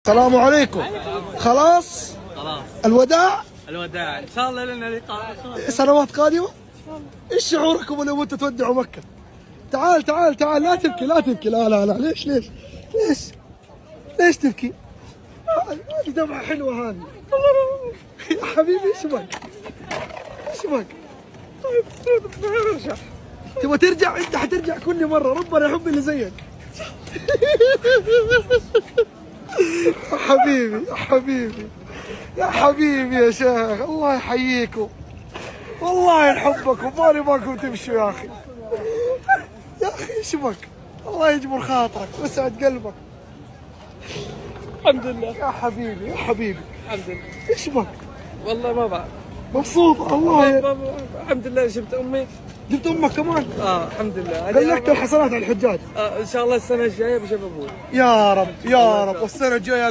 السلام عليكم. خلاص الوداع الوداع ان شاء الله لنا لقاء سنوات قادمه. ايش شعوركم لو انتم تودعوا مكه؟ تعال تعال تعال، لا تبكي لا تبكي، لا لا لا، ليش تبكي؟ هذه دمعه حلوه هذه. يا حبيبي ايش بك؟ تبغى ترجع؟ انت حترجع كل مره، ربنا يحب اللي زيك. يا حبيبي يا حبيبي يا حبيبي يا شيخ، الله يحييكم، والله نحبكم، ما نبغاكم تمشوا يا اخي. يا اخي ايش بك؟ الله يجبر خاطرك ويسعد قلبك. الحمد لله يا حبيبي يا حبيبي، الحمد لله. ايش بك؟ والله ما بعرف، مبسوط الله الحمد لله. جبت امي، جبت امك كمان؟ الحمد لله. بلغت الحسنات على الحجاج. ان شاء الله السنه الجايه بجيب ابوي. يا رب يا رب، والسنه الجايه